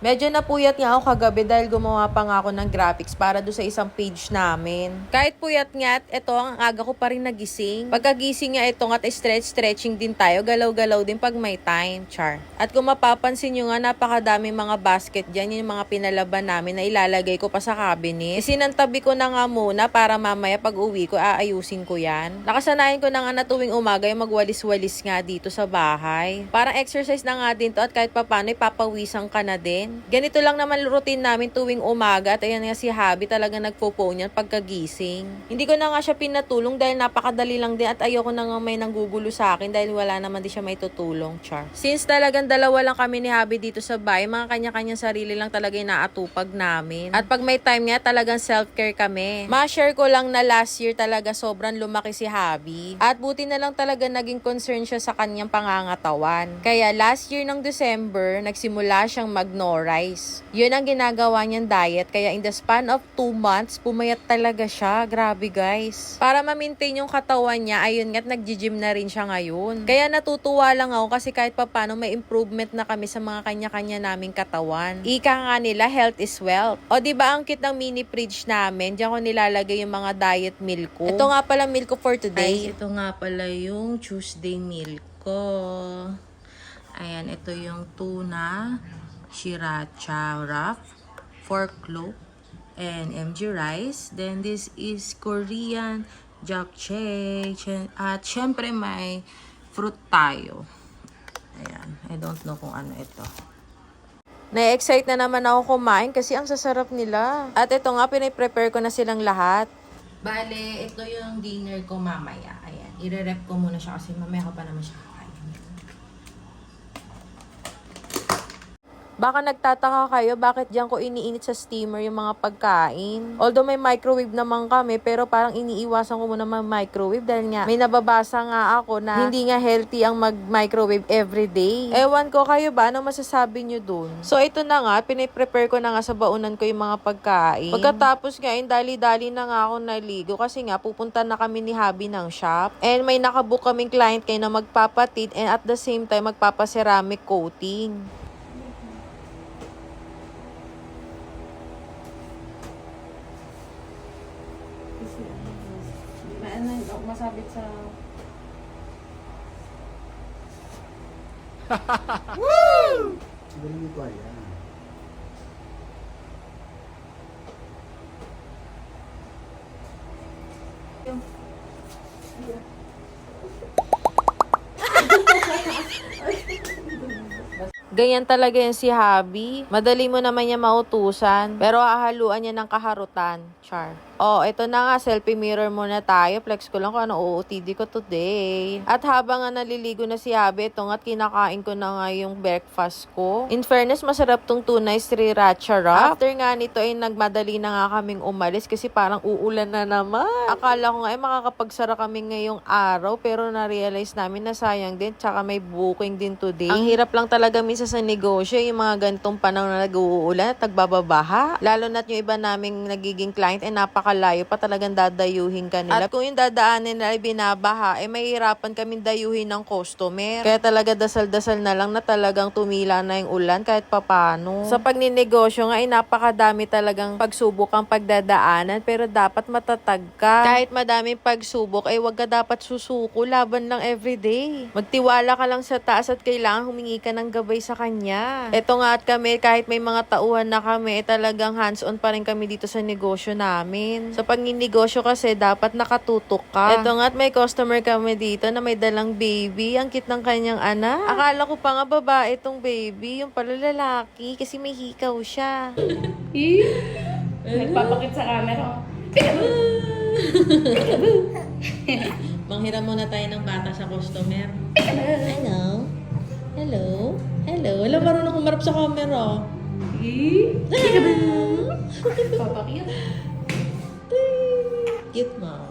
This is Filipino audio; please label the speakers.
Speaker 1: Medyo napuyat nga ako kagabi dahil gumawa pa nga ako ng graphics para do sa isang page namin. Kahit puyat nga, ito ang aga ko pa rin nagising. Pagkagising nga ito nga stretching din tayo, galaw-galaw din pag may time, char. At kung mapapansin nyo nga, napakadaming mga basket dyan, yung mga pinalaban namin na ilalagay ko pa sa cabinet. Isinantabi ko na nga muna para mamaya pag uwi ko, aayusin ko yan. Nakasanayan ko na nga na tuwing umaga yung magwalis-walis nga dito sa bahay. Parang exercise na nga din to at kahit papano ipapawisan ka na din. Ganito lang naman routine namin tuwing umaga at ayan nga si Habi talaga nagpo-phone yan pagkagising. Hindi ko na nga siya pinatulong dahil napakadali lang din at ayoko na nga may nanggugulo sa akin dahil wala naman din siya may tutulong, char. Since talagang dalawa lang kami ni Habi dito sa bahay, mga kanya-kanyang sarili lang talaga yung naatupag namin. At pag may time nga talagang self-care kami. Ma-share ko lang na last year talaga sobrang lumaki si Habi. At buti na lang talaga naging concern siya sa kanyang pangangatawan. Kaya last year ng December, nagsimula siyang rice. Yun ang ginagawa niyang diet. Kaya in the span of 2 months, pumayat talaga siya. Grabe guys. Para ma-maintain yung katawan niya, ayun nga't nag-gym na rin siya ngayon. Kaya natutuwa lang ako kasi kahit papano may improvement na kami sa mga kanya-kanya naming katawan. Ika nga nila, health is wealth. O diba ang cute ng mini fridge namin? Diyan ko nilalagay yung mga diet meal ko. Ito nga pala meal ko for today. Ito nga pala yung Tuesday meal ko. Ayan, ito yung tuna, sriracha wrap, pork loaf, and MG rice. Then this is Korean japchae. At syempre may fruit tayo. Ayan, I don't know kung ano ito. Na-excite na naman ako kumain kasi ang sasarap nila. At ito nga, piniprepare ko na silang lahat. Bale, ito yung dinner ko mamaya. Ayan, ire-rep ko muna siya kasi mamaya ko pa naman siya. Baka nagtataka kayo bakit diyan ko iniinit sa steamer yung mga pagkain. Although may microwave naman kami, pero parang iniiwasan ko muna mag-microwave dahil nga may nababasa nga ako na hindi nga healthy ang mag-microwave everyday. Ewan ko kayo ba, ano masasabi nyo dun? So ito na nga, piniprepare ko na nga sa baunan ko yung mga pagkain. Pagkatapos nga, dali-dali na nga ako naligo kasi nga pupunta na kami ni Habi ng shop. And may nakabook kaming client kayo na magpapatid and at the same time magpapaceramic coating. Masabit sa...
Speaker 2: Woo! Galing ito ayan.
Speaker 1: Ganyan talaga yan si Habi. Madali mo naman niya mautusan. Pero hahaluan niya ng kaharutan. Char. Oh, ito na nga. Selfie mirror muna tayo. Flex ko lang kung ano OOTD ko today. At habang nga naliligo na si Habi, ito nga't kinakain ko na nga yung breakfast ko. In fairness, masarap tong tunay sriracha wrap. After nga nito ay nagmadali na nga kaming umalis kasi parang uulan na naman. Akala ko nga ay makakapagsara kami ngayong araw pero na-realize namin na sayang din. Tsaka may booking din today. Ang hirap lang talaga minsan sa negosyo, yung mga ganitong panahon na nag-uulan at nagbababaha. Lalo na't yung iba naming nagiging client ay napakalayo pa, talagang dadayuhin ka nila. At kung yung dadaanin nila ay binabaha, ay mahihirapan kaming dayuhin ng customer. Kaya talaga dasal-dasal na lang na talagang tumila na yung ulan kahit papano. Sa pagninegosyo nga ay napakadami talagang pagsubok ang pagdadaanan pero dapat matatag ka. Kahit madaming pagsubok ay wag ka dapat susuko, laban lang everyday. Magtiwala ka lang sa taas at kailangan humingi ka ng gabay sa kanya. Eto nga at kami, kahit may mga tauhan na kami, talagang hands-on pa rin kami dito sa negosyo namin. Sa pagninegosyo kasi, dapat nakatutok ka. Eto nga at may customer kami dito na may dalang baby. Ang cute ng kanyang anak. Akala ko pa nga babae itong baby. Yung pala lalaki kasi may hikaw siya.
Speaker 3: Nagpapakit sa camera.
Speaker 1: Manghiram muna tayo ng bata sa customer. Hello? Hello? Hello? Hello, marunong kumarap sa camera.
Speaker 3: Papakit.
Speaker 1: Cute mo.